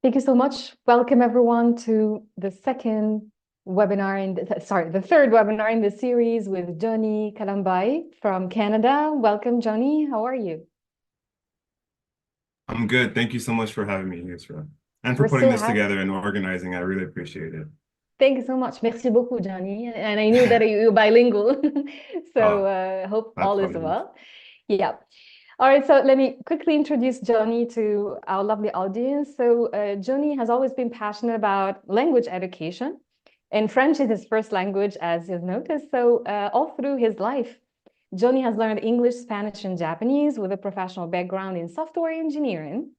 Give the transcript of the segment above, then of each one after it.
Thank you so much. Welcome everyone to the second webinar the third webinar in the series with Jonny Kalambay from Canada. Welcome, Jonny. How are you? I'm good. Thank you so much for having me, Yusra, and for We're putting so this happy. together and organizing. I really appreciate it. Thank you so much. Merci beaucoup, Jonny. And I knew that you're bilingual, so Oh, hope that's all is funny. well. Yeah. All right, so let me quickly introduce Jonny to our lovely audience. So Jonny has always been passionate about language education, and French is his first language, as you've noticed. So all through his life, Jonny has learned English, Spanish, and Japanese with a professional background in software engineering.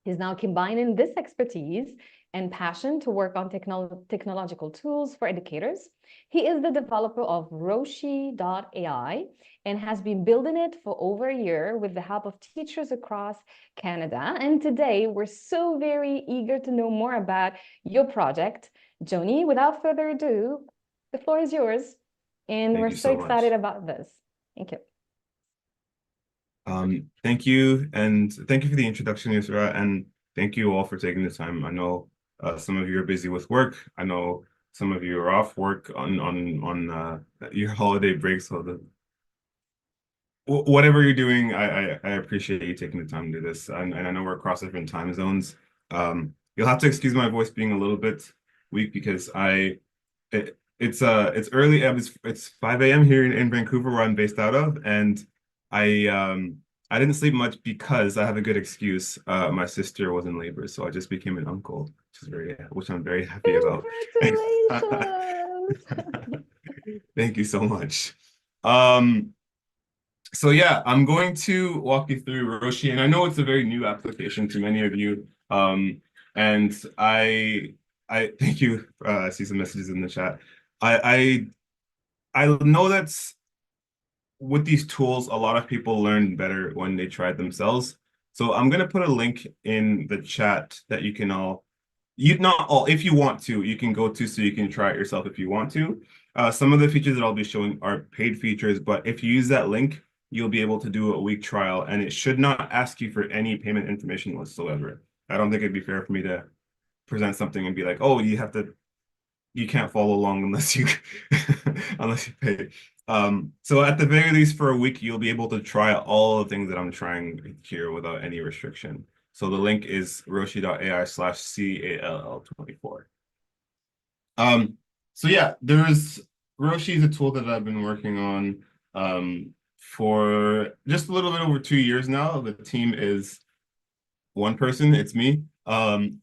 He's now combining this expertise and passion to work on technological tools for educators. He is the developer of Roshi.ai and has been building it for over a year with the help of teachers across Canada. And today, we're so very eager to know more about your project. Jonny, without further ado, the floor is yours. And Thank we're you so so excited much. about this. Thank you. Thank you, and thank you for the introduction, Yusra, and thank you all for taking the time. I know some of you are busy with work. I know some of you are off work on your holiday break. So whatever you're doing, I appreciate you taking the time to do this. And I know we're across different time zones. You'll have to excuse my voice being a little bit weak because it's early. It's 5 a.m. here in Vancouver where I'm based out of, and I didn't sleep much because I have a good excuse. My sister was in labor, so I just became an uncle, which I'm very happy about. Congratulations. Thank you so much. Um, so yeah, I'm going to walk you through Roshi, and I know it's a very new application to many of you. And I thank you. I see some messages in the chat. I know that with these tools, a lot of people learn better when they try it themselves. So I'm gonna put a link in the chat that you can not all, if you want to, you can go to so you can try it yourself if you want to. Some of the features that I'll be showing are paid features, but if you use that link, you'll be able to do a week trial, and it should not ask you for any payment information whatsoever. I don't think it'd be fair for me to present something and be like, oh, you can't follow along unless you unless you pay. So at the very least, for a week, you'll be able to try all the things that I'm trying here without any restriction. So the link is roshi.ai/CALL24. So yeah, Roshi is a tool that I've been working on for just a little bit over 2 years now. The team is one person, it's me. And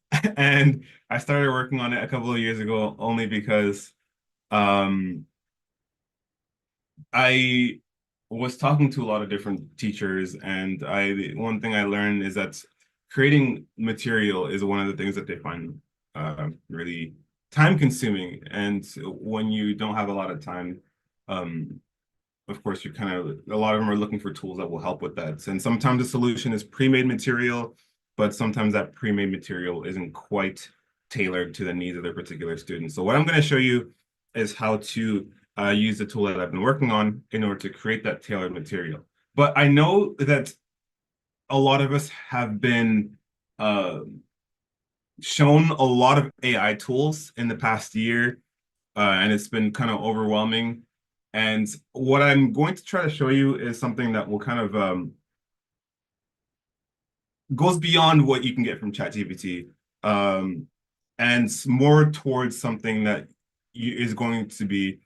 I started working on it a couple of years ago only because um, I was talking to a lot of different teachers, and one thing I learned is that creating material is one of the things that they find really time consuming. And when you don't have a lot of time, um, of course, a lot of them are looking for tools that will help with that. And sometimes the solution is pre-made material, but sometimes that pre-made material isn't quite tailored to the needs of their particular students. So what I'm going to show you is how to use the tool that I've been working on in order to create that tailored material. But I know that a lot of us have been uh, shown a lot of AI tools in the past year, and it's been kind of overwhelming. And what I'm going to try to show you is something that will kind of goes beyond what you can get from ChatGPT, um, and more towards something that is going to be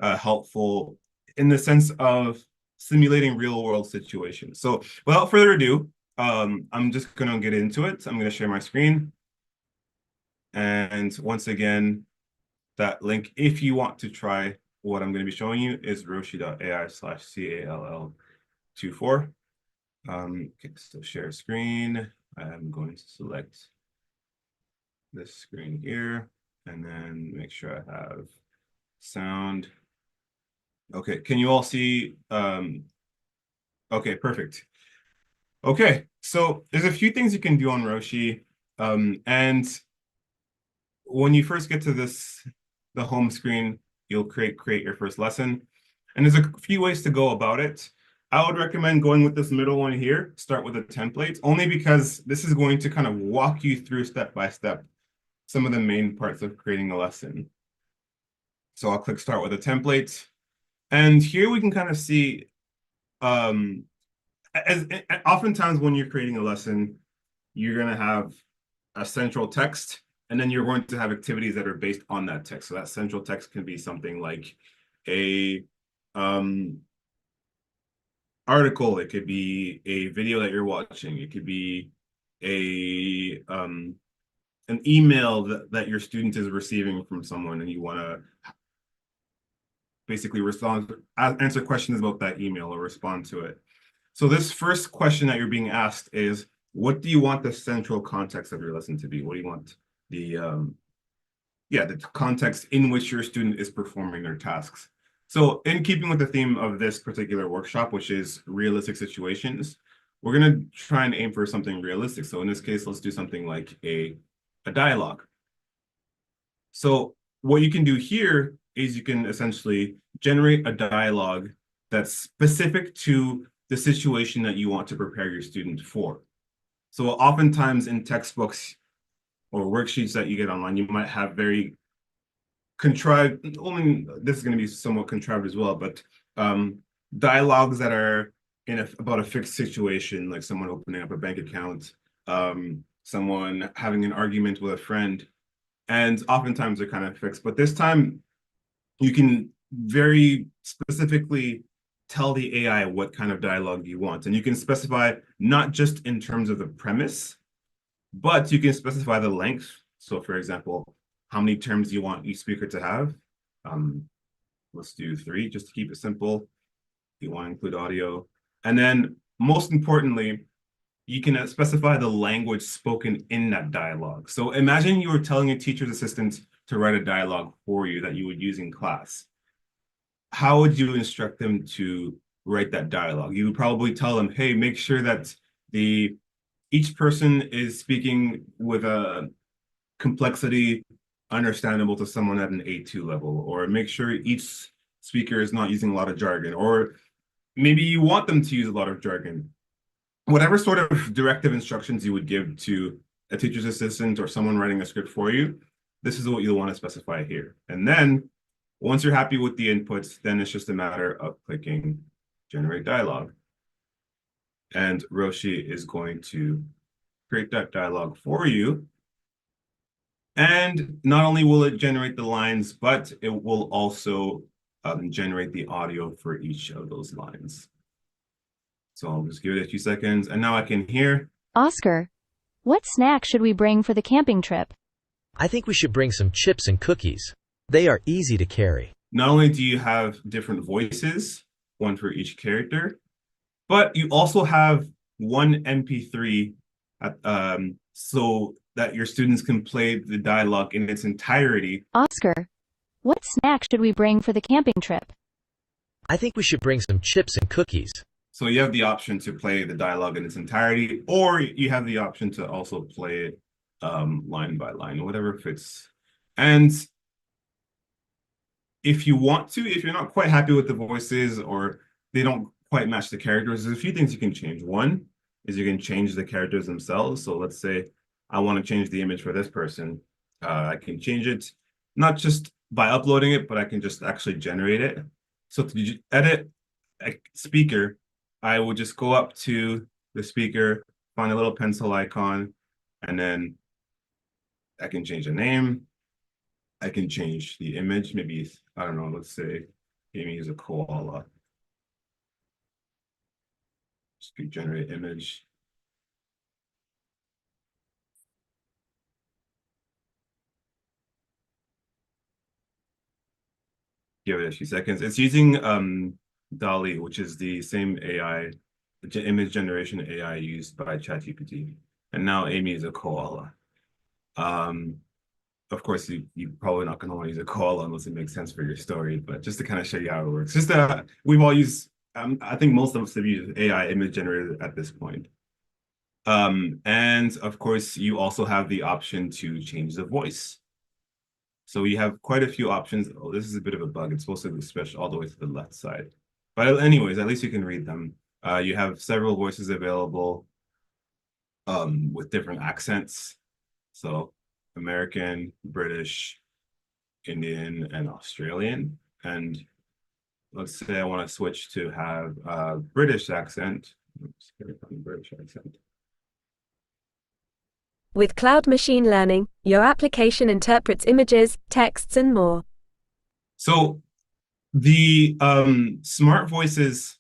helpful in the sense of simulating real world situations. So without further ado, I'm just going to get into it. I'm going to share my screen. And once again, that link, if you want to try what I'm going to be showing you, is roshi.ai/CALL24. Okay, so share screen. I'm going to select this screen here and then make sure I have sound. Okay, can you all see? Okay, perfect. Okay, so there's a few things you can do on Roshi. And when you first get to the home screen, you'll create your first lesson. And there's a few ways to go about it. I would recommend going with this middle one here. Start with a template, only because this is going to kind of walk you through step by step some of the main parts of creating a lesson. So I'll click start with a template. And here we can kind of see, oftentimes when you're creating a lesson, you're going to have a central text, and then you're going to have activities that are based on that text. So that central text can be something like a article, it could be a video that you're watching, it could be a an email that your student is receiving from someone, and you want to basically answer questions about that email or respond to it. So this first question that you're being asked is, what do you want the central context of your lesson to be? What do you want the context in which your student is performing their tasks? So in keeping with the theme of this particular workshop, which is realistic situations, we're going to try and aim for something realistic. So in this case, let's do something like a dialogue. So what you can do here is you can essentially generate a dialogue that's specific to the situation that you want to prepare your student for. So oftentimes in textbooks or worksheets that you get online, you might have very contrived, only this is going to be somewhat contrived as well, but dialogues that are about a fixed situation, like someone opening up a bank account, someone having an argument with a friend, and oftentimes they're kind of fixed. But this time, you can very specifically tell the AI what kind of dialogue you want, and you can specify not just in terms of the premise, but you can specify the length. So, for example, how many terms you want each speaker to have. Let's do 3 just to keep it simple. You want to include audio. And then most importantly, you can specify the language spoken in that dialogue. So imagine you were telling a teacher's assistant to write a dialogue for you that you would use in class. How would you instruct them to write that dialogue? You would probably tell them, hey, make sure that each person is speaking with a complexity understandable to someone at an A2 level, or make sure each speaker is not using a lot of jargon, or maybe you want them to use a lot of jargon. Whatever sort of directive instructions you would give to a teacher's assistant or someone writing a script for you, this is what you'll want to specify here. And then once you're happy with the inputs, then it's just a matter of clicking generate dialogue. And Roshi is going to create that dialogue for you. And not only will it generate the lines, but it will also generate the audio for each of those lines. So I'll just give it a few seconds, and now I can hear. Oscar, what snack should we bring for the camping trip? I think we should bring some chips and cookies. They are easy to carry. Not only do you have different voices, one for each character, but you also have one MP3 so that your students can play the dialogue in its entirety. Oscar, what snack should we bring for the camping trip? I think we should bring some chips and cookies. So you have the option to play the dialogue in its entirety, or you have the option to also play it line by line, whatever fits. And if you want to, if you're not quite happy with the voices or they don't quite match the characters, there's a few things you can change. One is you can change the characters themselves. So let's say I want to change the image for this person. I can change it, not just by uploading it, but I can just actually generate it. So to edit a speaker, I will just go up to the speaker, find a little pencil icon, and then I can change the name. I can change the image. Maybe, I don't know, let's say Amy is a koala. Just generate image. Give it a few seconds. It's using DALL-E, which is the same AI, image generation AI used by ChatGPT. And now Amy is a koala. Of course, you're probably not going to want to use a koala unless it makes sense for your story, but just to kind of show you how it works. Just we've all used, I think most of us have used AI image generator at this point. And of course, you also have the option to change the voice. So you have quite a few options. Oh, this is a bit of a bug. It's supposed to be switched all the way to the left side. But anyways, at least you can read them. You have several voices available with different accents. So American, British, Indian, and Australian. And let's say I want to switch to have a British accent. Oops, British accent. With cloud machine learning, your application interprets images, texts, and more. So the smart voices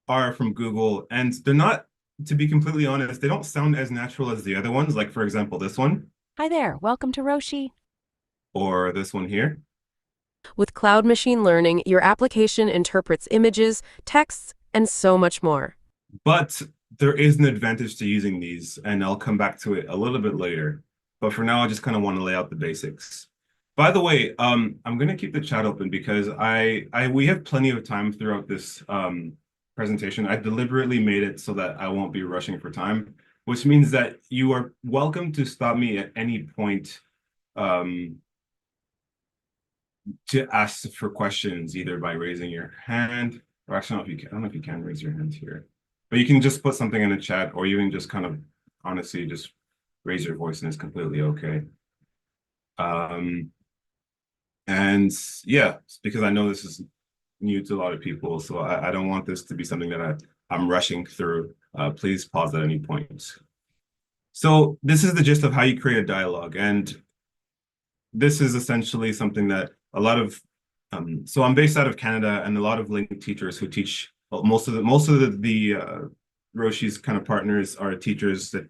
are from Google, and they're not, to be completely honest, they don't sound as natural as the other ones. Like, for example, this one. Hi there, welcome to Roshi. Or this one here. With cloud machine learning, your application interprets images, texts, and so much more. But there is an advantage to using these, and I'll come back to it a little bit later. But for now, I just kind of want to lay out the basics. By the way, I'm going to keep the chat open because we have plenty of time throughout this presentation. I deliberately made it so that I won't be rushing for time, which means that you are welcome to stop me at any point to ask for questions, either by raising your hand, or actually, I don't know if you can raise your hand here. But you can just put something in the chat, or you can just kind of honestly just raise your voice and it's completely okay. And yeah, because I know this is new to a lot of people, so I don't want this to be something that I'm rushing through. Please pause at any point. So this is the gist of how you create a dialogue. And this is essentially something that a lot of, so I'm based out of Canada, and a lot of Link teachers who teach, well, most of the Roshi's kind of partners are teachers that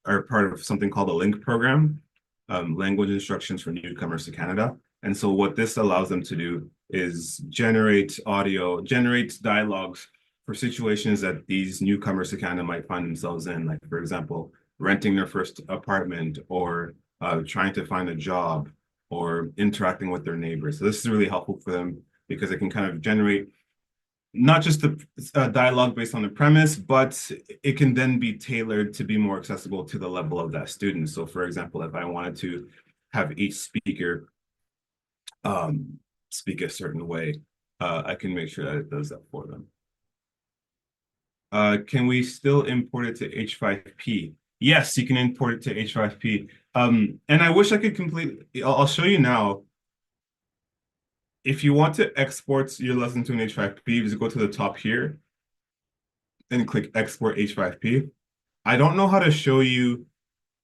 are part of something called a Link program, language instructions for newcomers to Canada. And so what this allows them to do is generate audio, generate dialogues for situations that these newcomers to Canada might find themselves in, like, for example, renting their first apartment, or trying to find a job, or interacting with their neighbors. So this is really helpful for them because it can kind of generate not just a dialogue based on the premise, but it can then be tailored to be more accessible to the level of that student. So for example, if I wanted to have each speaker speak a certain way, I can make sure that it does that for them. Can we still import it to H5P? Yes, you can import it to H5P. And I wish I could I'll show you now. If you want to export your lesson to an H5P, just go to the top here and click Export H5P. I don't know how to show you,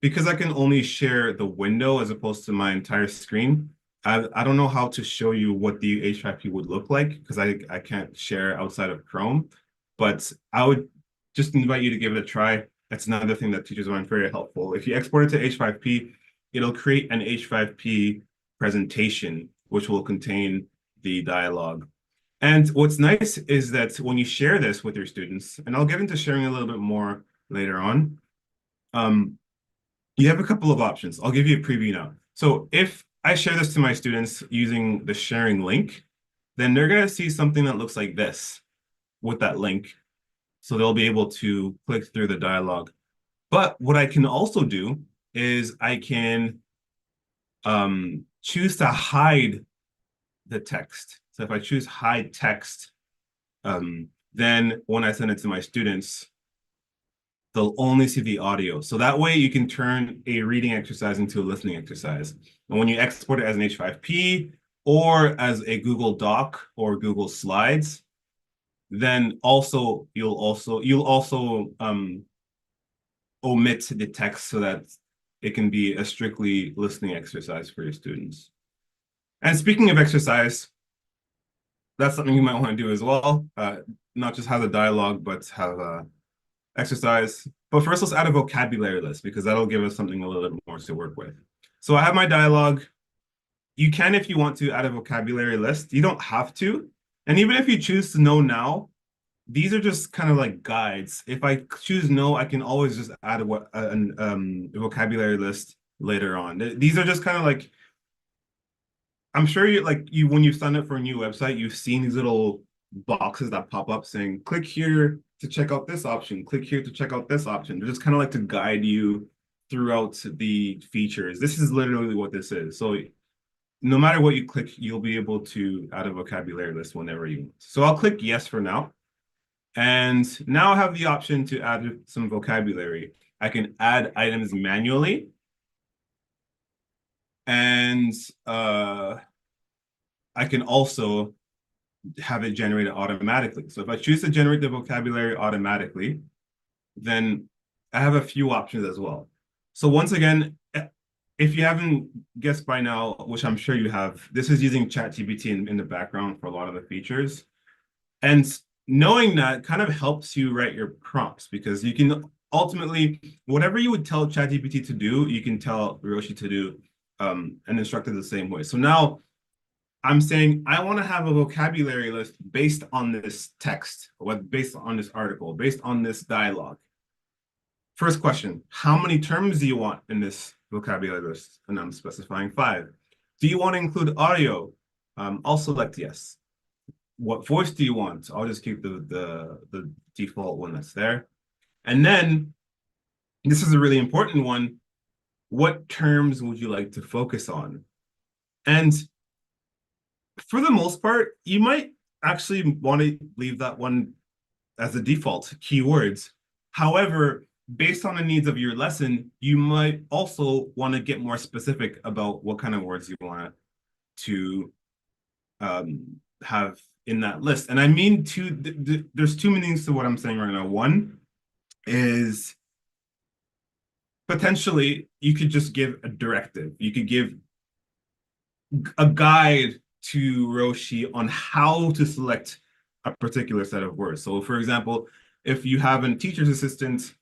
because I can only share the window as opposed to my entire screen. I don't know how to show you what the H5P would look like, because I can't share outside of Chrome. But I would just invite you to give it a try. That's another thing that teachers find very helpful. If you export it to H5P, it'll create an H5P presentation, which will contain the dialogue. And what's nice is that when you share this with your students, and I'll get into sharing a little bit more later on, you have a couple of options. I'll give you a preview now. So if I share this to my students using the sharing link, then they're going to see something that looks like this with that link. So they'll be able to click through the dialogue. But what I can also do is I can choose to hide the text. So if I choose hide text, then when I send it to my students, they'll only see the audio. So that way you can turn a reading exercise into a listening exercise. And when you export it as an H5P or as a Google Doc or Google Slides, then also you'll also omit the text so that it can be a strictly listening exercise for your students. And speaking of exercise, that's something you might want to do as well. Not just have a dialogue, but have a exercise. But first, let's add a vocabulary list, because that'll give us something a little bit more to work with. So I have my dialogue. You can, if you want to, add a vocabulary list. You don't have to. And even if you choose to know now, these are just kind of like guides. If I choose no, I can always just add a vocabulary list later on. These are just kind of like, I'm sure when you sign up for a new website, you've seen these little boxes that pop up saying, click here to check out this option, click here to check out this option. They're just kind of like to guide you throughout the features. This is literally what this is. So no matter what you click, you'll be able to add a vocabulary list whenever you want. So I'll click yes for now. And now I have the option to add some vocabulary. I can add items manually. And I can also have it generated automatically. So if I choose to generate the vocabulary automatically, then I have a few options as well. So once again, if you haven't guessed by now, which I'm sure you have, this is using ChatGPT in the background for a lot of the features. And knowing that kind of helps you write your prompts, because you can ultimately, whatever you would tell ChatGPT to do, you can tell Roshi to do and instruct it the same way. So now I'm saying I want to have a vocabulary list based on this text, based on this article, based on this dialogue. First question, how many terms do you want in this vocabulary list? And I'm specifying 5. Do you want to include audio? I'll select yes. What voice do you want? I'll just keep the default one that's there. And then, this is a really important one, what terms would you like to focus on? And for the most part, you might actually want to leave that one as a default, keywords. However, based on the needs of your lesson, you might also want to get more specific about what kind of words you want to have in that list. And I mean, there's 2 meanings to what I'm saying right now. One is potentially you could just give a directive. You could give a guide to Roshi on how to select a particular set of words. So for example, if you have a teacher's assistant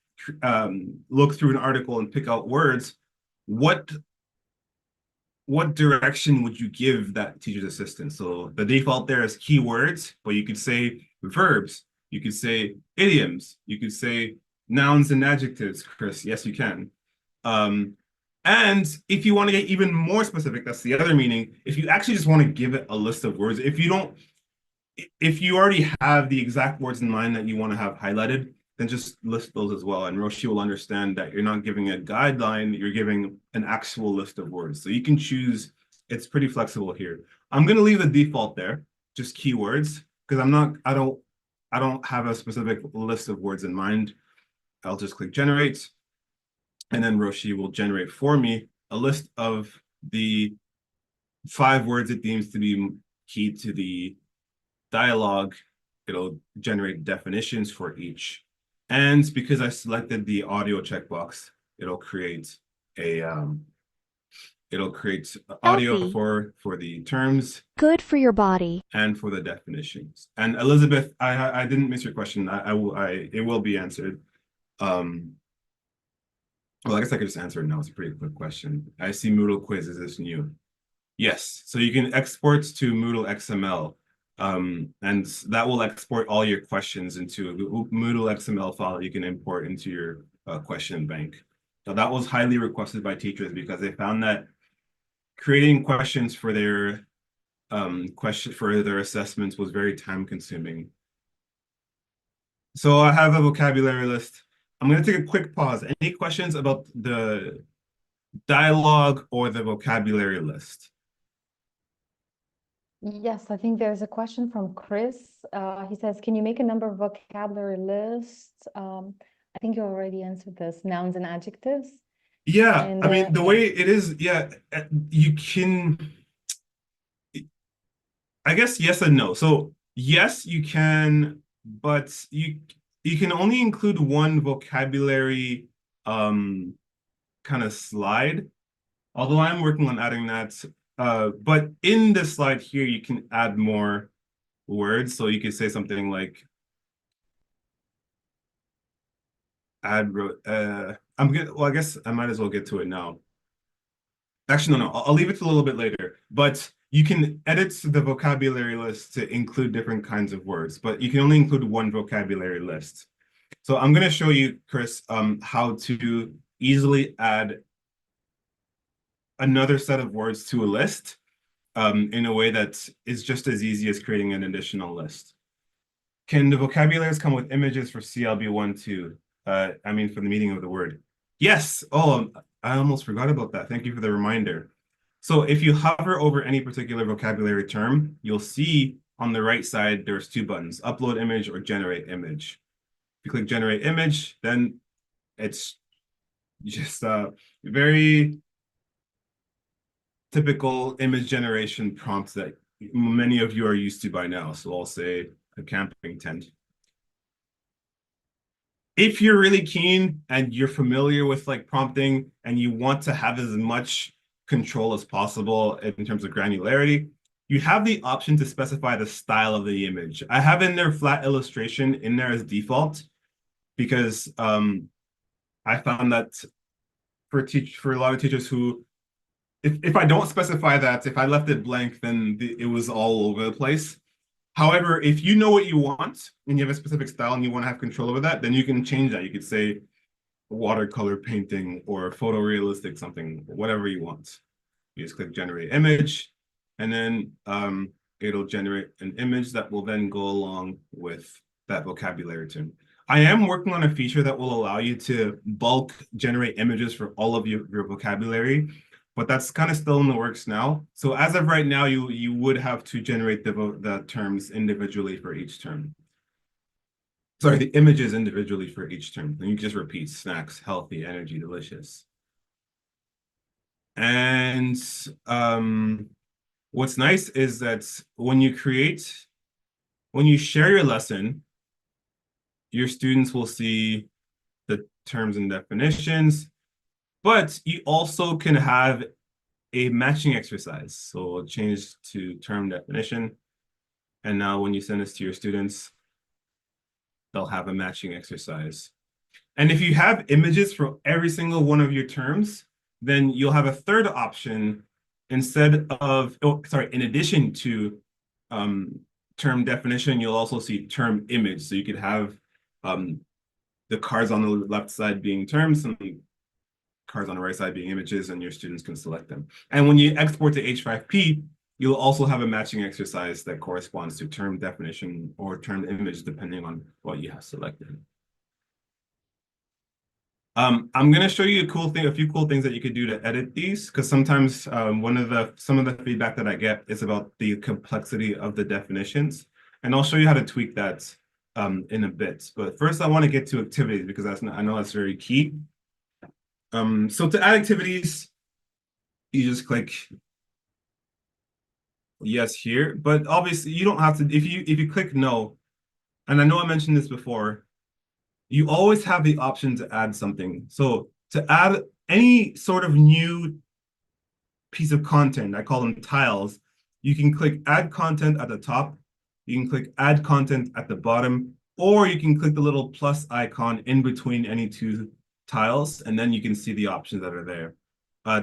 look through an article and pick out words, what direction would you give that teacher's assistant? So the default there is keywords, but you could say verbs, you could say idioms, you could say nouns and adjectives, Chris. Yes, you can. And if you want to get even more specific, that's the other meaning. If you actually just want to give it a list of words, if you already have the exact words in mind that you want to have highlighted, then just list those as well. And Roshi will understand that you're not giving a guideline, you're giving an actual list of words. So you can choose, it's pretty flexible here. I'm going to leave the default there, just keywords, because I don't have a specific list of words in mind. I'll just click generate. And then Roshi will generate for me a list of the 5 words it deems to be key to the dialogue. It'll generate definitions for each. And because I selected the audio checkbox, it'll create audio for the terms. Good for your body. And for the definitions. And Elizabeth, I didn't miss your question. It will be answered. Well, I guess I could just answer it now. It's a pretty quick question. I see Moodle quiz. Is this new? Yes. So you can export to Moodle XML, and that will export all your questions into a Moodle XML file you can import into your question bank. Now, that was highly requested by teachers because they found that creating questions for their assessments was very time consuming. So I have a vocabulary list. I'm going to take a quick pause. Any questions about the dialogue or the vocabulary list? Yes, I think there's a question from Chris. He says, can you make a number of vocabulary lists? I think you already answered this, nouns and adjectives. Yeah, and, I mean, the way it is, yeah, you can, I guess yes and no. So yes, you can, but you can only include one vocabulary kind of slide, although I'm working on adding that. But in this slide here, you can add more words. So you could say something like, well, I guess I might as well get to it now. Actually, no, I'll leave it to a little bit later. But you can edit the vocabulary list to include different kinds of words, but you can only include one vocabulary list. So I'm going to show you, Chris, how to easily add another set of words to a list in a way that is just as easy as creating an additional list. Can the vocabularies come with images for CLB1, 2? I mean, for the meaning of the word. Yes. Oh, I almost forgot about that. Thank you for the reminder. So if you hover over any particular vocabulary term, you'll see on the right side, there's two buttons, upload image or generate image. If you click generate image, then it's just a very typical image generation prompt that many of you are used to by now. So I'll say a camping tent. If you're really keen and you're familiar with like prompting and you want to have as much control as possible in terms of granularity, you have the option to specify the style of the image. I have in there flat illustration in there as default because I found that for a lot of teachers who, if I don't specify that, if I left it blank, then it was all over the place. However, if you know what you want and you have a specific style and you want to have control over that, then you can change that. You could say watercolor painting or photorealistic something, whatever you want. You just click generate image, and then it'll generate an image that will then go along with that vocabulary term. I am working on a feature that will allow you to bulk generate images for all of your vocabulary, but that's kind of still in the works now. So as of right now, you would have to generate the terms individually for each term. Sorry, the images individually for each term. And you just repeat snacks, healthy, energy, delicious. And what's nice is that when you share your lesson, your students will see the terms and definitions, but you also can have a matching exercise. So we'll change to term definition. And now when you send this to your students, they'll have a matching exercise. And if you have images for every single one of your terms, then you'll have a third option instead of, in addition to term definition, you'll also see term image. So you could have the cards on the left side being terms and the cards on the right side being images, and your students can select them. And when you export to H5P, you'll also have a matching exercise that corresponds to term definition or term image, depending on what you have selected. I'm going to show you a few cool things that you could do to edit these, because sometimes some of the feedback that I get is about the complexity of the definitions, and I'll show you how to tweak that in a bit. But first, I want to get to activities because I know that's very key. So to add activities, you just click yes here, but obviously you don't have to. If you click no, and I know I mentioned this before, you always have the option to add something. So to add any sort of new piece of content, I call them tiles, you can click add content at the top, you can click add content at the bottom, or you can click the little plus icon in between any two tiles, and then you can see the options that are there.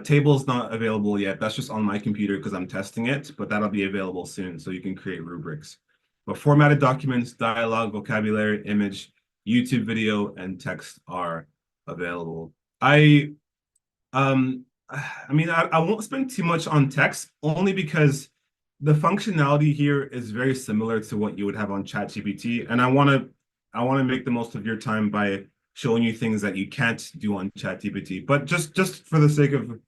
Table's not available yet. That's just on my computer because I'm testing it, but that'll be available soon, so you can create rubrics. But formatted documents, dialogue, vocabulary, image, YouTube video, and text are available. I won't spend too much on text, only because the functionality here is very similar to what you would have on ChatGPT, and I want to make the most of your time by showing you things that you can't do on ChatGPT. But just for the sake of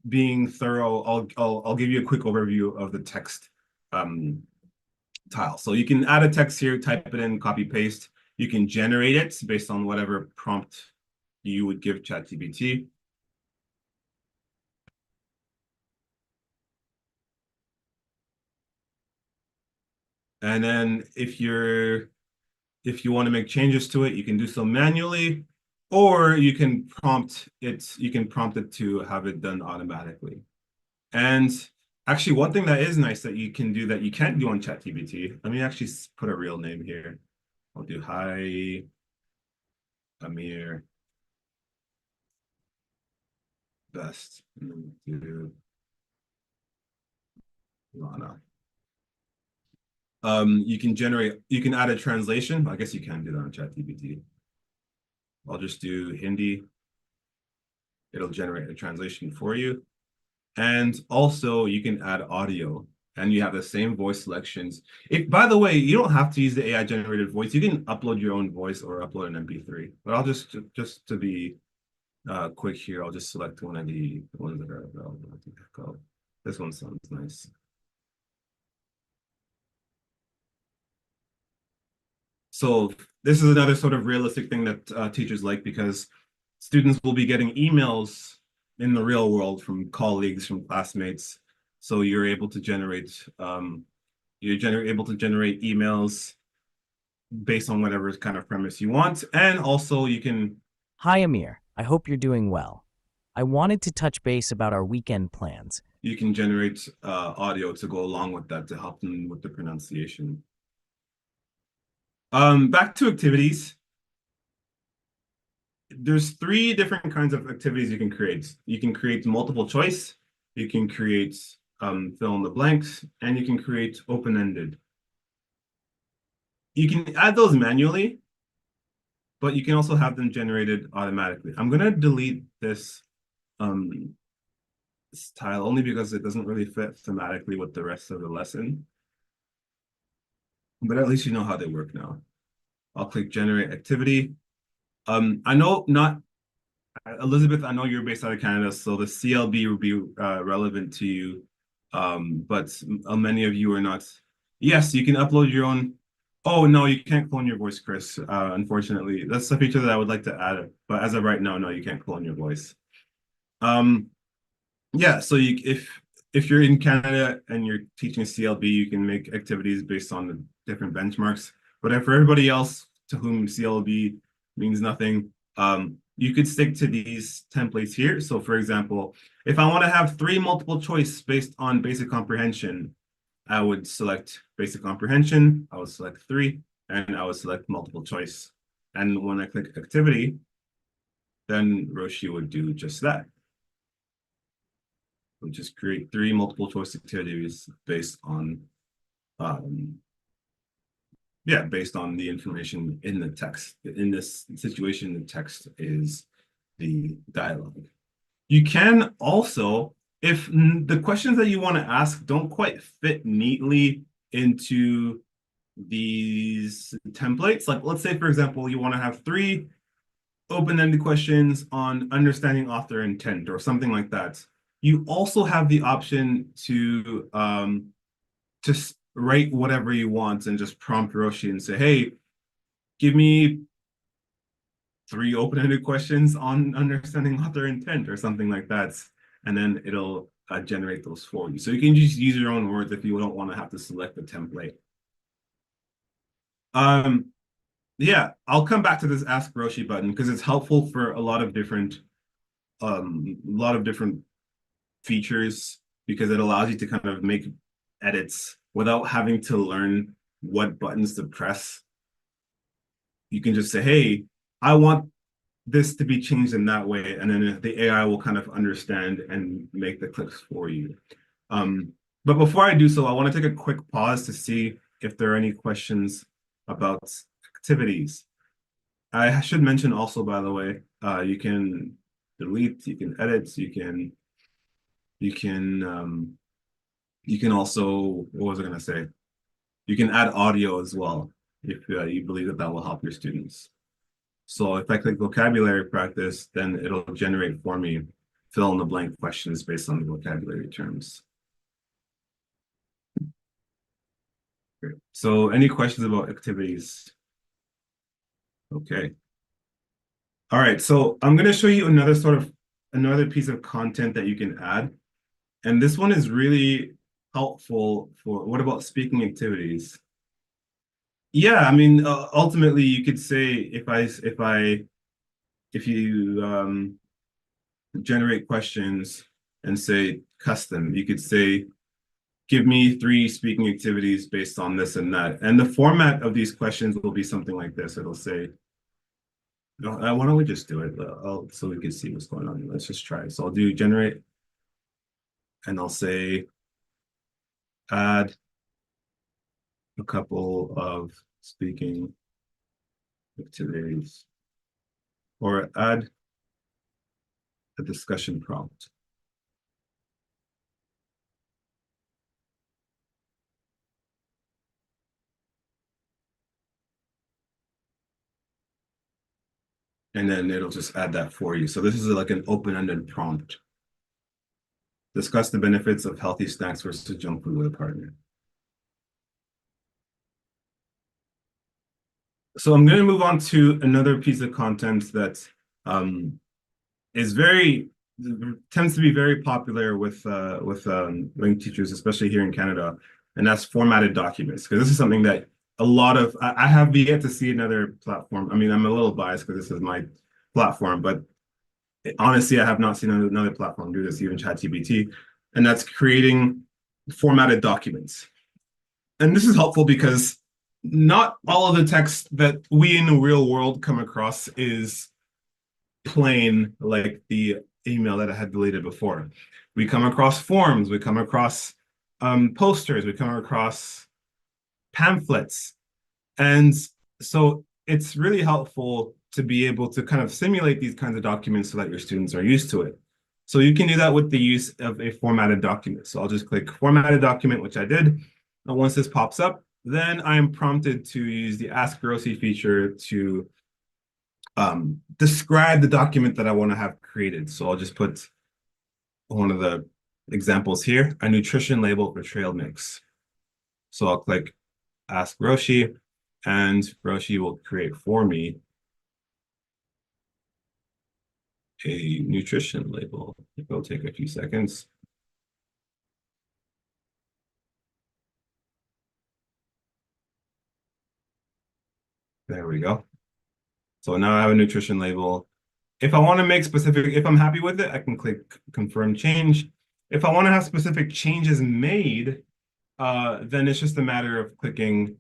being thorough, I'll give you a quick overview of the text tile. So you can add a text here, type it in, copy paste. You can generate it based on whatever prompt you would give ChatGPT. And then if you want to make changes to it, you can do so manually, or you can prompt it to have it done automatically. And actually, one thing that is nice that you can do that you can't do on ChatGPT, let me actually put a real name here. I'll do hi, Amir, best, and then do Lana. You can add a translation. I guess you can do that on ChatGPT. I'll just do Hindi. It'll generate a translation for you. And also you can add audio, and you have the same voice selections. By the way, you don't have to use the AI generated voice. You can upload your own voice or upload an MP3. But I'll just to be quick here, I'll just select one of the ones that are available. This one sounds nice. So this is another sort of realistic thing that teachers like, because students will be getting emails in the real world from colleagues, from classmates. So you're able to generate emails based on whatever kind of premise you want. And also you can Hi, Amir. I hope you're doing well. I wanted to touch base about our weekend plans. generate audio to go along with that to help them with the pronunciation. Back to activities. There's 3 different kinds of activities you can create. You can create multiple choice, you can create fill in the blanks, and you can create open-ended. You can add those manually, but you can also have them generated automatically. I'm gonna delete this tile only because it doesn't really fit thematically with the rest of the lesson. But at least you know how they work now. I'll click generate activity. I know not Elizabeth, I know you're based out of Canada, so the CLB will be relevant to you. But many of you are not. Yes, you can upload your own. Oh, no, you can't clone your voice, Chris. Unfortunately, that's a feature that I would like to add. But as of right now, no, you can't clone your voice. Yeah, so if you're in Canada and you're teaching CLB, you can make activities based on the different benchmarks. But for everybody else to whom CLB means nothing, you could stick to these templates here. So for example, if I want to have 3 multiple choice based on basic comprehension, I would select basic comprehension, I would select 3, and I would select multiple choice. And when I click activity, then Roshi would do just that. We'll just create 3 multiple choice activities based on based on the information in the text. In this situation, the text is the dialogue. You can also, if the questions that you want to ask don't quite fit neatly into these templates, like let's say, for example, you want to have 3 open-ended questions on understanding author intent or something like that. You also have the option to just write whatever you want and just prompt Roshi and say, hey, give me 3 open-ended questions on understanding author intent or something like that. And then it'll generate those for you. So you can just use your own words if you don't want to have to select the template. Yeah, I'll come back to this Ask Roshi button because it's helpful for a lot of different features, because it allows you to kind of make edits without having to learn what buttons to press. You can just say, hey, I want this to be changed in that way, and then the AI will kind of understand and make the clicks for you. But before I do so, I want to take a quick pause to see if there are any questions about activities. I should mention also, by the way, you can delete, you can edit, you can also, what was I going to say? You can add audio as well if you believe that that will help your students. So if I click vocabulary practice, then it'll generate for me fill in the blank questions based on the vocabulary terms. Great. So any questions about activities? Okay. All right, so I'm going to show you another piece of content that you can add. And this one is really helpful for, what about speaking activities? Yeah, I mean, ultimately you could say if you generate questions and say custom, you could say, give me 3 speaking activities based on this and that. And the format of these questions will be something like this. It'll say, no, why don't we just do it so we can see what's going on. Let's just try. So I'll do generate, and I'll say add a couple of speaking activities, or add a discussion prompt. And then it'll just add that for you. So this is like an open-ended prompt. Discuss the benefits of healthy snacks versus junk food with a partner. So I'm going to move on to another piece of content that is tends to be very popular with language teachers, especially here in Canada, and that's formatted documents. Because this is something that a lot of I have yet to see another platform. I mean, I'm a little biased because this is my platform, but honestly, I have not seen another platform do this, even ChatGPT, and that's creating formatted documents. And this is helpful because not all of the text that we in the real world come across is plain like the email that I had deleted before. We come across forms, we come across posters, we come across pamphlets. And so it's really helpful to be able to kind of simulate these kinds of documents so that your students are used to it. So you can do that with the use of a formatted document. So I'll just click formatted document, which I did. And once this pops up, then I'm prompted to use the Ask Roshi feature to describe the document that I want to have created. So I'll just put one of the examples here, a nutrition label for trail mix. So I'll click Ask Roshi, and Roshi will create for me a nutrition label. It'll take a few seconds. There we go. So now I have a nutrition label. If I want to make specific, if I'm happy with it, I can click confirm change. If I want to have specific changes made, then it's just a matter of clicking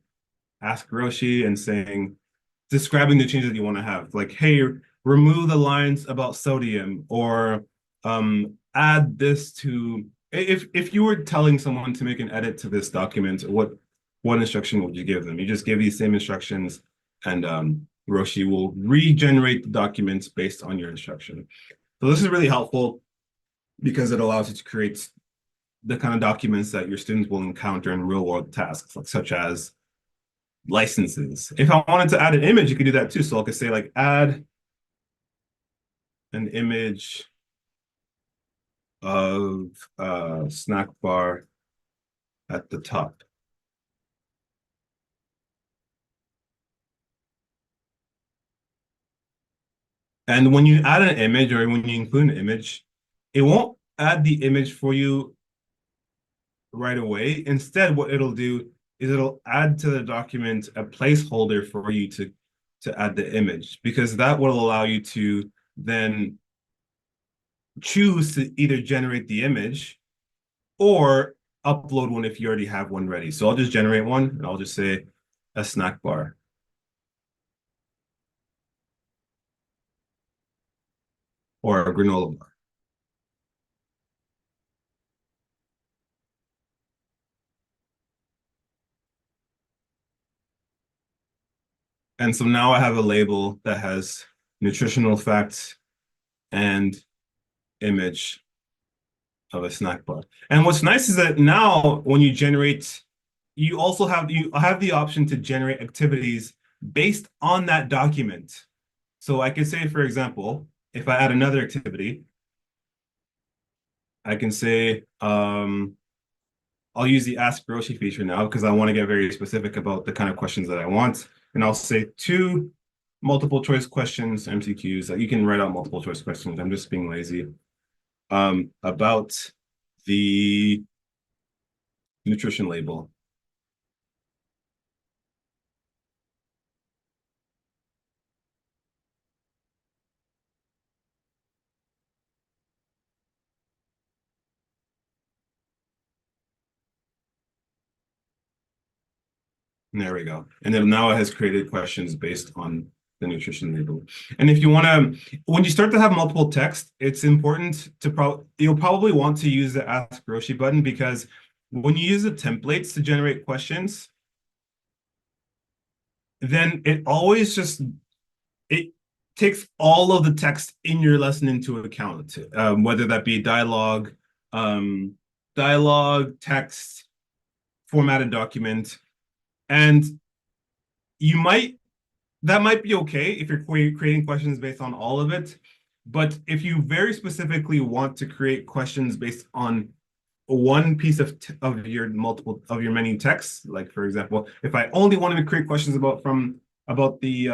Ask Roshi and saying, describing the changes that you want to have. Like, hey, remove the lines about sodium, or add this to, if you were telling someone to make an edit to this document, what instruction would you give them? You just give these same instructions, and Roshi will regenerate the documents based on your instruction. So this is really helpful because it allows you to create the kind of documents that your students will encounter in real world tasks, like, such as licenses. If I wanted to add an image, you could do that too. So I could say like add an image of a snack bar at the top. And when you add an image, or when you include an image, it won't add the image for you right away. Instead, what it'll do is it'll add to the document a placeholder for you to add the image, because that will allow you to then choose to either generate the image or upload one if you already have one ready. So I'll just generate one, and I'll just say a snack bar. Or a granola bar. And so now I have a label that has nutritional facts and image of a snack bar. And what's nice is that now when you generate, you also have the option to generate activities based on that document. So I can say, for example, if I add another activity, I can say, I'll use the Ask Roshi feature now because I want to get very specific about the kind of questions that I want. And I'll say 2 multiple choice questions, MCQs. You can write out multiple choice questions. I'm just being lazy. About the nutrition label. And there we go. And then now it has created questions based on the nutrition label. And if you want to, when you start to have multiple text, it's important to you'll probably want to use the Ask Roshi button, because when you use the templates to generate questions, then it always just, it takes all of the text in your lesson into account, whether that be dialogue, text, formatted document. And that might be okay if you're creating questions based on all of it. But if you very specifically want to create questions based on one piece of your many texts, like, for example, if I only wanted to create questions from about the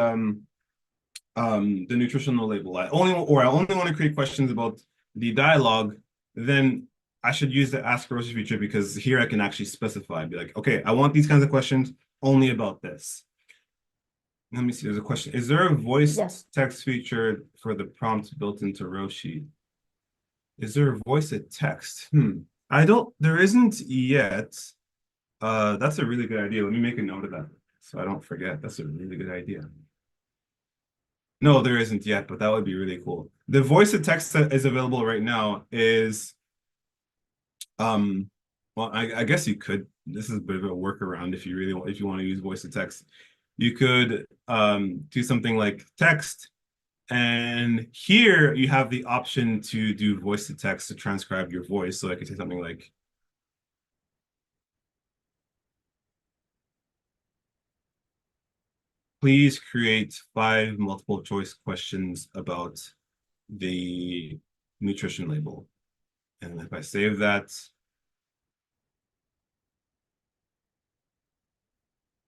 nutritional label. I only want to create questions about the dialogue, then I should use the Ask Roshi feature, because here I can actually specify, be like, okay, I want these kinds of questions only about this. Let me see, there's a question. Is there a voice text feature for the prompts built into Roshi? Is there a voice to text? There isn't yet. That's a really good idea. Let me make a note of that so I don't forget. That's a really good idea. No, there isn't yet, but that would be really cool. The voice to text that is available right now is, well, I guess you could, this is a bit of a workaround if you want to use voice to text. You could do something like text, and here you have the option to do voice to text to transcribe your voice. So I could say something like, please create 5 multiple choice questions about the nutrition label. And if I save that,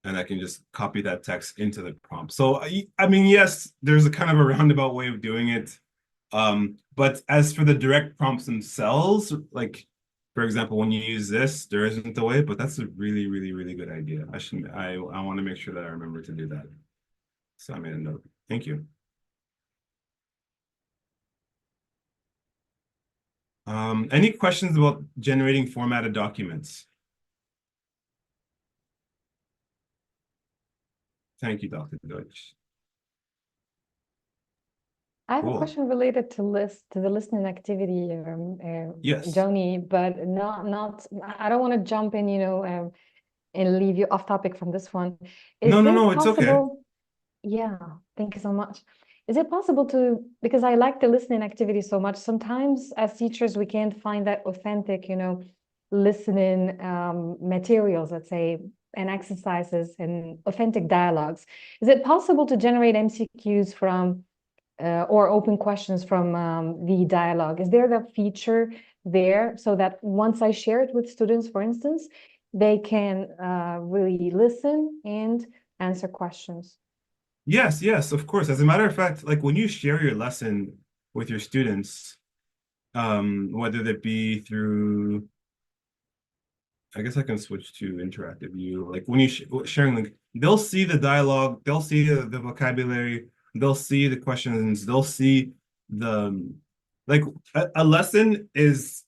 and I can just copy that text into the prompt. So, I mean, yes, there's a kind of a roundabout way of doing it. But as for the direct prompts themselves, like, for example, when you use this, there isn't a way, but that's a really, really, really good idea. I want to make sure that I remember to do that. So I made a note. Thank you. Any questions about generating formatted documents? Thank you, Dr. Deutsch. I have a question related to the listening activity, yes, Jonny, but not. I don't want to jump in, and leave you off topic from this one. No, it's okay. Yeah, thank you so much. Is it possible to, because I like the listening activity so much, sometimes as teachers we can't find that authentic, listening materials, let's say, and exercises and authentic dialogues. Is it possible to generate MCQs from or open questions from the dialogue? Is there the feature there so that once I share it with students, for instance, they can really listen and answer questions? Yes, of course. As a matter of fact, like when you share your lesson with your students, whether that be through, I guess I can switch to interactive view. Like when you sharing, like they'll see the dialogue, they'll see the vocabulary, they'll see the questions, they'll see the, like a lesson is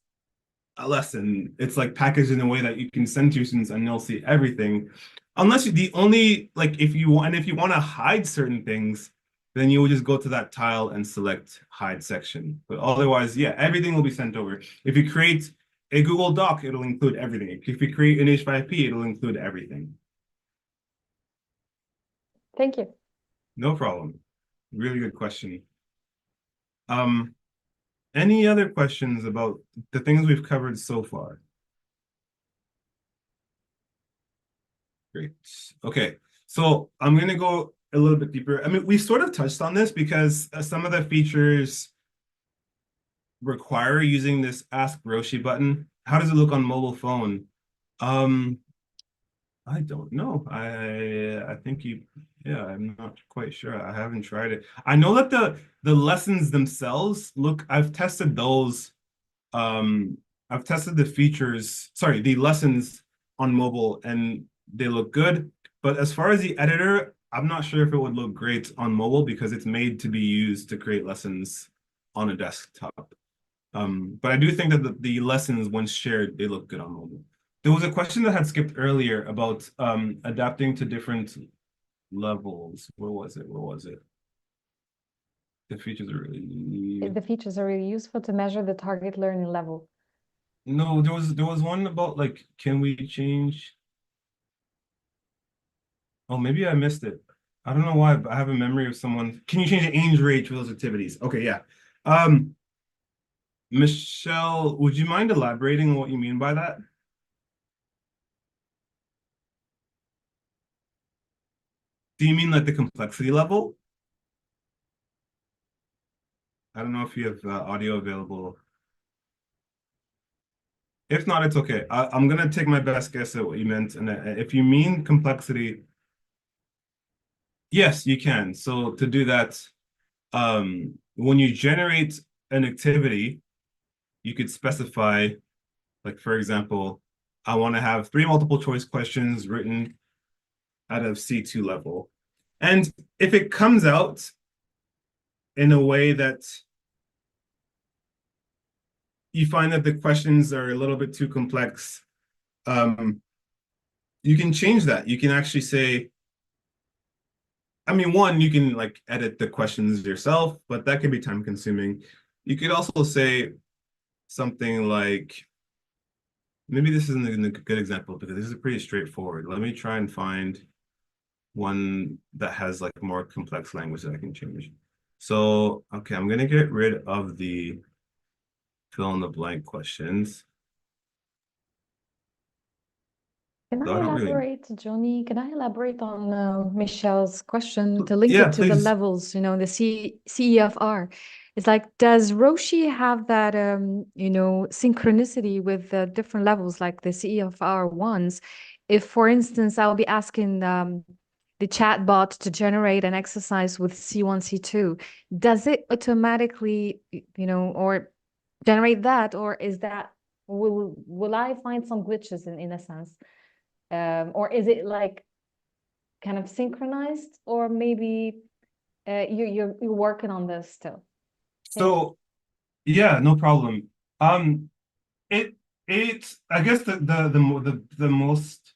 a lesson. It's like packaged in a way that you can send to your students and they'll see everything. Unless the only, like if you want to hide certain things, then you will just go to that tile and select hide section. But otherwise, yeah, everything will be sent over. If you create a Google Doc, it'll include everything. If you create an H5P, it'll include everything. Thank you. No problem. Really good question. Any other questions about the things we've covered so far? Great. Okay, so I'm going to go a little bit deeper. I mean, we sort of touched on this because some of the features require using this Ask Roshi button. How does it look on mobile phone? I don't know. I think yeah, I'm not quite sure. I haven't tried it. I know that the lessons themselves look, I've tested those. I've tested the features, sorry, the lessons on mobile, and they look good. But as far as the editor, I'm not sure if it would look great on mobile because it's made to be used to create lessons on a desktop. But I do think that the lessons, once shared, they look good on mobile. There was a question that had skipped earlier about adapting to different levels. Where was it? The features are really useful to measure the target learning level. No, there was one about like, can we change? Oh, maybe I missed it. I don't know why, but I have a memory of someone. Can you change the age range for those activities? Okay, yeah. Michelle, would you mind elaborating on what you mean by that? Do you mean like the complexity level? I don't know if you have audio available. If not, it's okay. I'm gonna take my best guess at what you meant. And if you mean complexity, Yes, you can. So to do that, when you generate an activity, you could specify, like, for example, I want to have 3 multiple choice questions written out of C2 level. And if it comes out in a way that you find that the questions are a little bit too complex, you can change that. You can actually say, I mean, one, you can like edit the questions yourself, but that can be time consuming. You could also say something like, maybe this isn't a good example because this is pretty straightforward. Let me try and find one that has like more complex language that I can change. So, okay, I'm gonna get rid of the fill in the blank questions. Can So I I don't really, elaborate, Johnny? Can I elaborate on Michelle's question to link yeah, it to the please. levels, the CEFR? It's like, does Roshi have that, synchronicity with the different levels, like the CEFR ones? If, for instance, I'll be asking the chat bot to generate an exercise with C1, C2, does it automatically, or generate that, or is that, will I find some glitches in a sense? Or is it like kind of synchronized, or maybe you're working on this still? Thank you. So yeah, no problem. Um, it I guess the most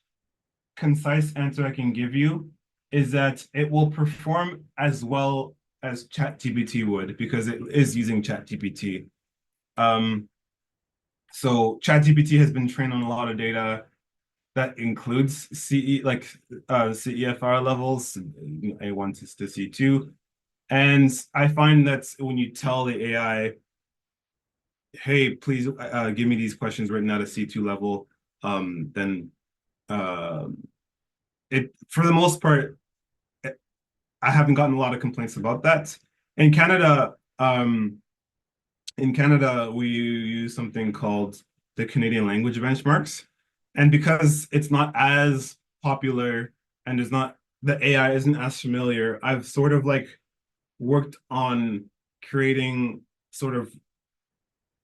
concise answer I can give you is that it will perform as well as ChatGPT would because it is using ChatGPT. Um, so ChatGPT has been trained on a lot of data that includes CEFR levels, A1 to C2. And I find that when you tell the AI, hey, please give me these questions written at a C2 level, then uh, it for the most part, I haven't gotten a lot of complaints about that. In Canada, um, we use something called the Canadian language benchmarks. And because it's not as popular and is not the AI isn't as familiar, I've sort of like worked on creating sort of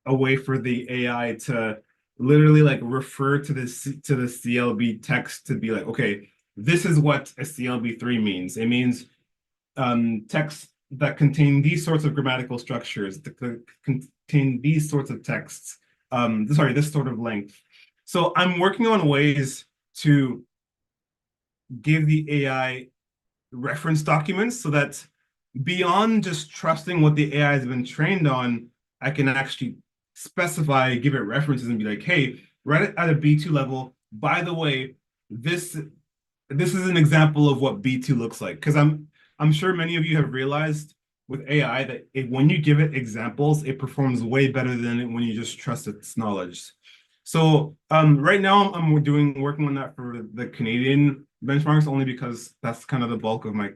a way for the AI to literally like refer to the CLB text to be like, okay, this is what a CLB3 means. It means texts that contain these sorts of grammatical structures, that contain these sorts of texts, sorry, this sort of length. So I'm working on ways to give the AI reference documents so that beyond just trusting what the AI has been trained on, I can actually specify, give it references and be like, hey, write it at a B2 level. By the way, this is an example of what B2 looks like. Because I'm sure many of you have realized with AI that when you give it examples, it performs way better than when you just trust its knowledge. So right now I'm working on that for the Canadian benchmarks only because that's kind of the bulk of my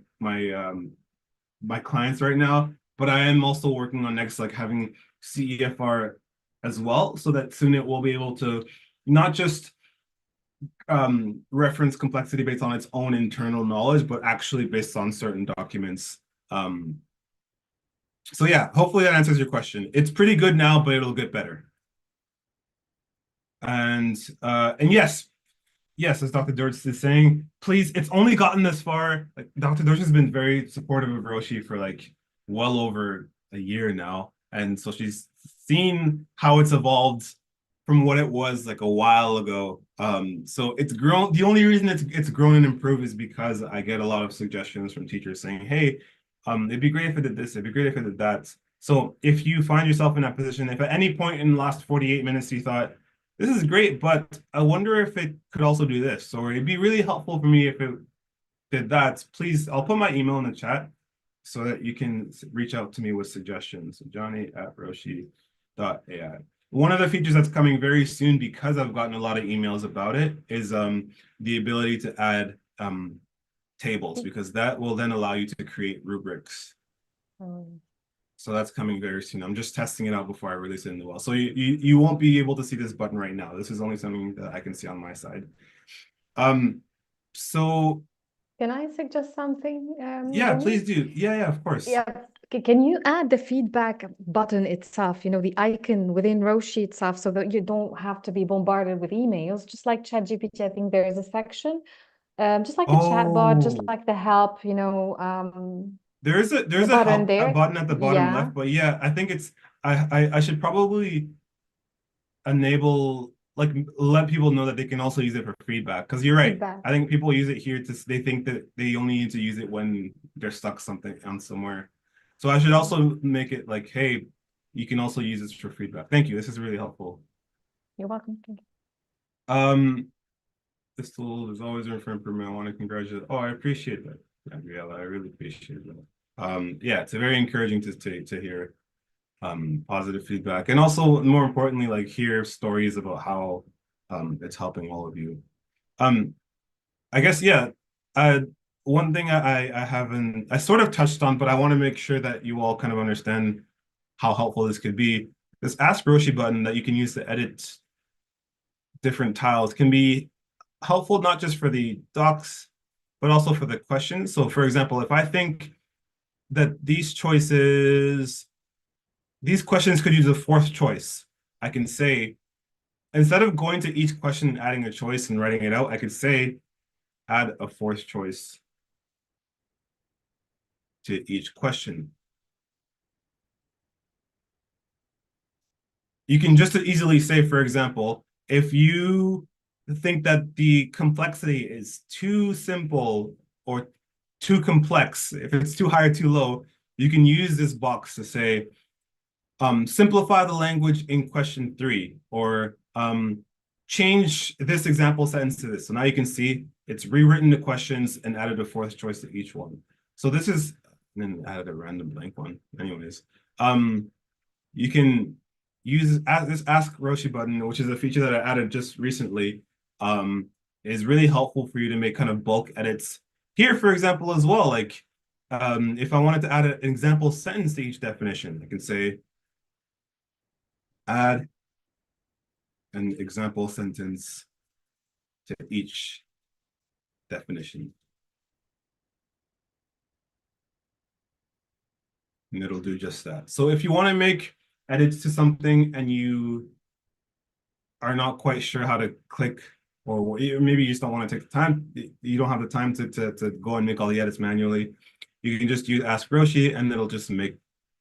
clients right now. But I am also working on next like having CEFR as well, so that soon it will be able to not just reference complexity based on its own internal knowledge, but actually based on certain documents. So yeah, hopefully that answers your question. It's pretty good now, but it'll get better. And yes, as Dr. Dirks is saying, please, it's only gotten this far. Like Dr. Dirks has been very supportive of Roshi for like well over a year now. And so she's seen how it's evolved from what it was like a while ago. So it's grown. The only reason it's grown and improved is because I get a lot of suggestions from teachers saying, hey, it'd be great if it did this, it'd be great if it did that. So if you find yourself in that position, if at any point in the last 48 minutes you thought, this is great, but I wonder if it could also do this. So it'd be really helpful for me if it did that. Please, I'll put my email in the chat so that you can reach out to me with suggestions. Jonny@Roshi.ai. One of the features that's coming very soon, because I've gotten a lot of emails about it, is the ability to add tables, because that will then allow you to create rubrics. So that's coming very soon. I'm just testing it out before I release it in the world. So you won't be able to see this button right now. This is only something that I can see on my side. So Can I suggest something, Yeah, Jonny? please do. Yeah, of course. Yeah. Can you add the feedback button itself, the icon within Roshi itself, so that you don't have to be bombarded with emails, just like ChatGPT? I think there is a section, just like the chatbot, just Oh, like the help, there's the a button help a there. button at the bottom Yeah, left, but yeah, I think it's I should probably enable, like, let people know that they can also use it for feedback, because you're right. feedback. I think people use it here to, they think that they only need to use it when they're stuck something on somewhere. So I should also make it like, hey, you can also use this for feedback. Thank you. This is really helpful. You're welcome. Um, this tool is always room for improvement. I want to congratulate. Oh, I appreciate that, Gabriella. I really appreciate that. Yeah, it's very encouraging to hear positive feedback, and also more importantly, like, hear stories about how it's helping all of you. I guess, yeah. Uh, One thing I haven't, I sort of touched on, but I want to make sure that you all kind of understand how helpful this could be. This Ask Roshi button that you can use to edit different tiles can be helpful not just for the docs, but also for the questions. So, for example, if I think that these questions could use a fourth choice, I can say, instead of going to each question and adding a choice and writing it out, I could say, add a fourth choice to each question. You can just easily say, for example, if you think that the complexity is too simple or too complex, if it's too high or too low, you can use this box to say, simplify the language in question 3, or change this example sentence to this. So now you can see it's rewritten the questions and added a fourth choice to each one. So this is, and then added a random blank one. Anyways, you can use this Ask Roshi button, which is a feature that I added just recently. Is really helpful for you to make kind of bulk edits here, for example, as well. Like, if I wanted to add an example sentence to each definition, I can say, add an example sentence to each definition. And it'll do just that. So if you want to make edits to something and you are not quite sure how to click, or maybe you just don't want to take the time, you don't have the time to go and make all the edits manually, you can just use Ask Roshi and it'll just make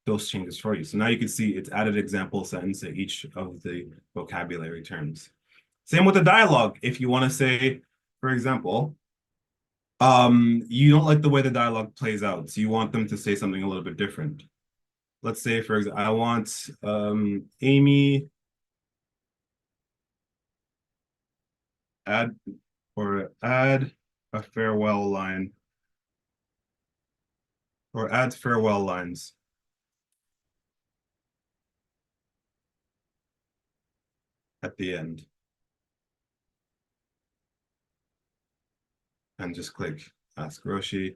those changes for you. So now you can see it's added example sentence to each of the vocabulary terms. Same with the dialogue. If you want to say, for example, you don't like the way the dialogue plays out, so you want them to say something a little bit different. Let's say, for example, I want Amy add a farewell line, or add farewell lines at the end. And just click Ask Roshi,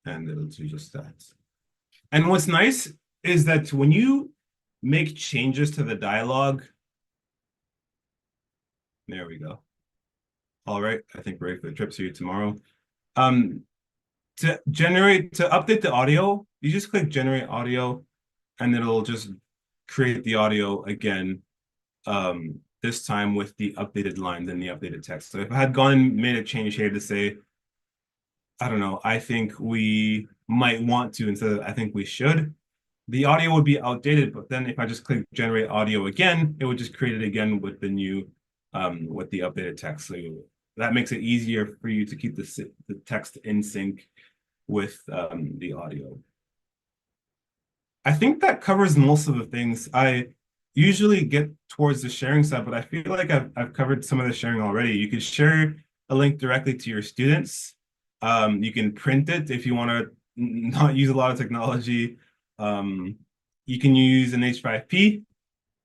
and it'll do just that. And what's nice is that when you make changes to the dialogue, there we go. All right, I think we're ready for the trip. See you tomorrow. To update the audio, you just click generate audio, and it'll just create the audio again, this time with the updated lines and the updated text. So if I had gone and made a change here to say, I don't know, I think we might want to instead of I think we should, the audio would be outdated. But then if I just click generate audio again, it would just create it again with the new, with the updated text. So that makes it easier for you to keep the text in sync with the audio. I think that covers most of the things. I usually get towards the sharing side, but I feel like I've covered some of the sharing already. You could share a link directly to your students. You can print it if you want to not use a lot of technology. You can use an H5P.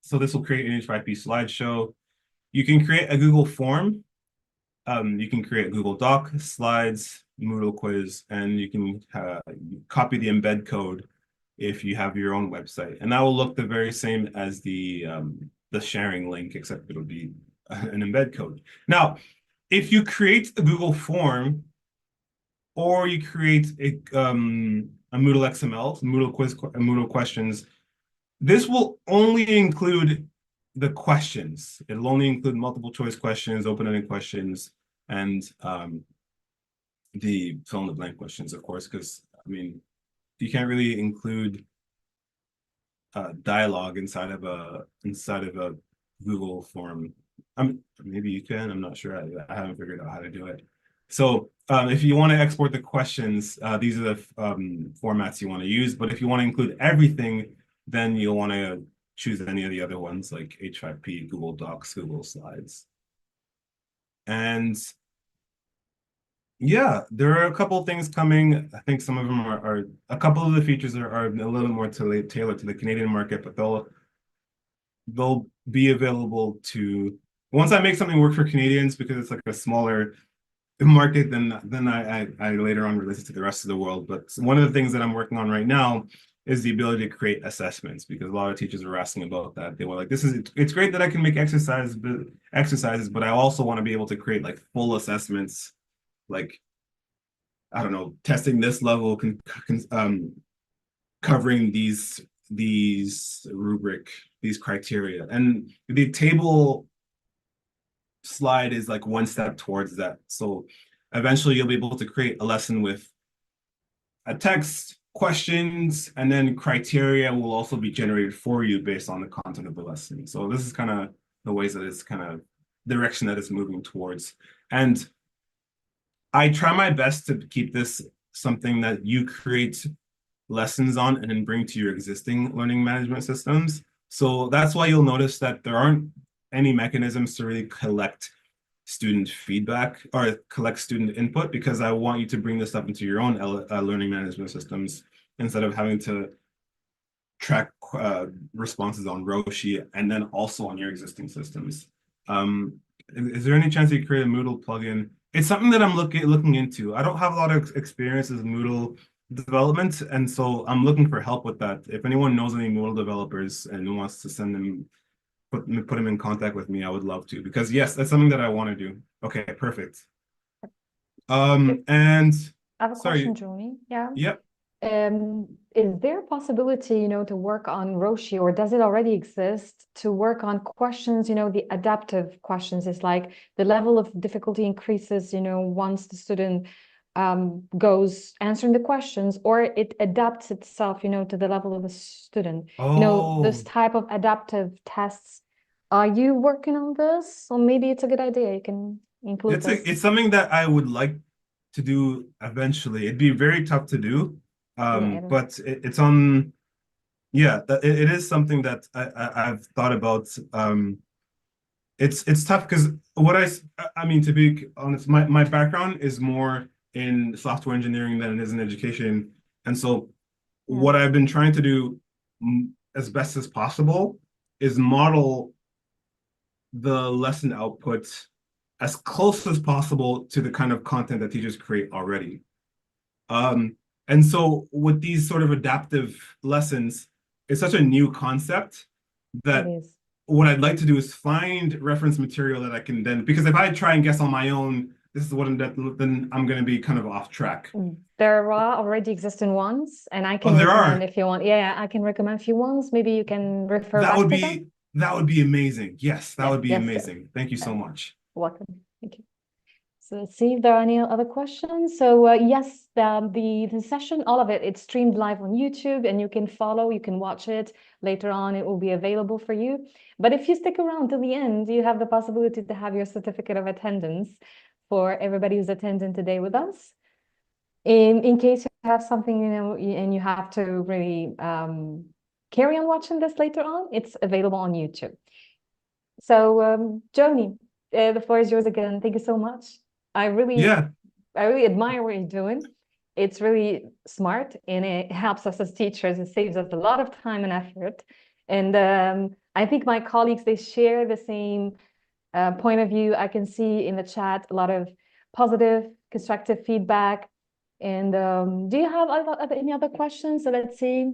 So this will create an H5P slideshow. You can create a Google form. You can create a Google Doc, slides, Moodle quiz, and you can copy the embed code if you have your own website. And that will look the very same as the sharing link, except it'll be an embed code. Now, if you create a Google form or you create a Moodle XML, Moodle quiz, Moodle questions. This will only include the questions. It'll only include multiple choice questions, open-ended questions, and the fill in the blank questions, of course, because I mean, you can't really include dialogue inside of a Google form. Maybe you can. I'm not sure. I haven't figured out how to do it. So if you want to export the questions, these are the formats you want to use. But if you want to include everything, then you'll want to choose any of the other ones like H5P, Google Docs, Google Slides. And yeah, there are a couple of things coming. I think some of them are a couple of the features are a little bit more tailored to the Canadian market, but they'll be available to once I make something work for Canadians because it's like a smaller market, then I later on release it to the rest of the world. But one of the things that I'm working on right now is the ability to create assessments because a lot of teachers are asking about that. They were like, it's great that I can make exercises, but I also want to be able to create like full assessments, like I don't know, testing this level, covering these rubric, these criteria, and the table slide is like one step towards that. So eventually you'll be able to create a lesson with a text, questions, and then criteria will also be generated for you based on the content of the lesson. So this is kind of the ways that it's kind of direction that it's moving towards. And I try my best to keep this something that you create lessons on and then bring to your existing learning management systems. So that's why you'll notice that there aren't any mechanisms to really collect student feedback or collect student input because I want you to bring this up into your own learning management systems instead of having to track responses on Roshi and then also on your existing systems. Is there any chance that you create a Moodle plugin? It's something that I'm looking into. I don't have a lot of experience with Moodle development, and so I'm looking for help with that. If anyone knows any Moodle developers and wants to send them, put them in contact with me, I would love to, because yes, that's something that I want to do. Okay, perfect. And I have a sorry. question, Jonny. Yeah. Yep. Is there a possibility, to work on Roshi, or does it already exist to work on questions, the adaptive questions? It's like the level of difficulty increases, once the student goes answering the questions, or it adapts itself, to the level of the student. This type of adaptive tests. Are you working on this? Or maybe it's a good idea. You can include this. It's something that I would like to do eventually. It'd be very tough to do. But it's on, yeah, it is something that I've thought about. It's tough because I mean, to be honest, my background is more in software engineering than it is in education. And so what I've been trying to do as best as possible is model the lesson output as close as possible to the kind of content that teachers create already. And so with these sort of adaptive lessons, it's such a new concept that what I'd like to do is find reference material that I can then, because if I try and guess on my own, this is what then I'm going to be kind of off track. There are already existing ones, and I can recommend if you want. Yeah, I can recommend a few ones. Maybe you can refer back to them. That would be amazing. Yes, that would be amazing. Thank you so much. Welcome. Thank you. So let's see if there are any other questions. So yes, the session, all of it, it's streamed live on YouTube, and you can watch it later on. It will be available for you. But if you stick around till the end, you have the possibility to have your certificate of attendance for everybody who's attending today with us. In case you have something, and you have to really carry on watching this later on, it's available on YouTube. So Jonny, the floor is yours again. Thank you so much. I really admire what you're doing. It's really smart, and it helps us as teachers. It saves us a lot of time and effort. And I think my colleagues, they share the same point of view. I can see in the chat a lot of positive, constructive feedback. And do you have any other questions? So let's see.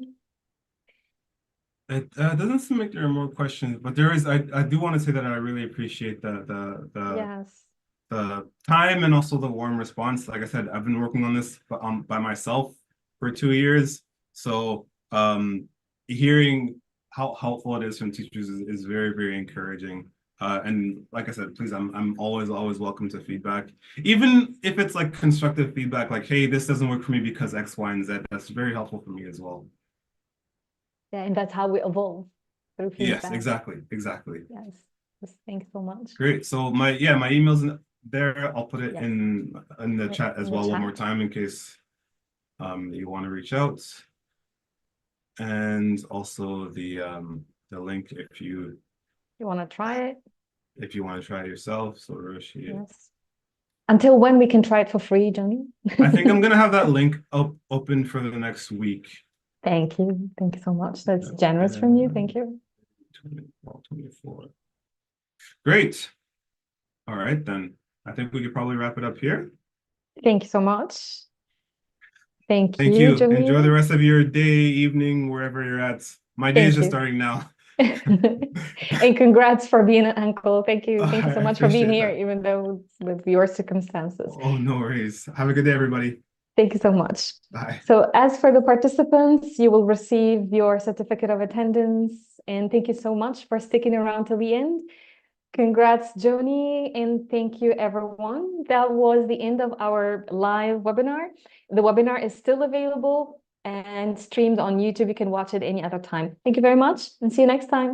It doesn't seem like there are more questions, but there is. I do want to say that I really appreciate the yes. the time and also the warm response. Like I said, I've been working on this by myself for 2 years. So hearing how helpful it is from teachers is very, very encouraging. And like I said, please, I'm always welcome to feedback, even if it's like constructive feedback, like, hey, this doesn't work for me because X, Y, and Z. That's very helpful for me as well. Yeah, and that's how we evolve, through feedback. Yes, exactly. Yes, thanks so much. Great. So my email's in there. I'll put it Yes. in the chat as In the well one chat. more time in case you want to reach out. And also the link if you want to try it. If you want to try it yourself. So Roshi. Yes. Until when we can try it for free, Jonny? I think I'm gonna have that link open for the next week. Thank you. Thank you so much. That's generous from you. Thank you. 24. Great. All right, then. I think we could probably wrap it up here. Thank you so much. Thank Thank you, you. Jonny. Enjoy the rest of your day, evening, wherever you're at. My day is just starting now. And congrats for being an uncle. Thank you. Thank you so I much for being appreciate here, that. even though with your circumstances. Oh, no worries. Have a good day, everybody. Thank you so much. Bye. So as for the participants, you will receive your certificate of attendance. And thank you so much for sticking around till the end. Congrats, Jonny, and thank you, everyone. That was the end of our live webinar. The webinar is still available and streamed on YouTube. You can watch it any other time. Thank you very much, and see you next time.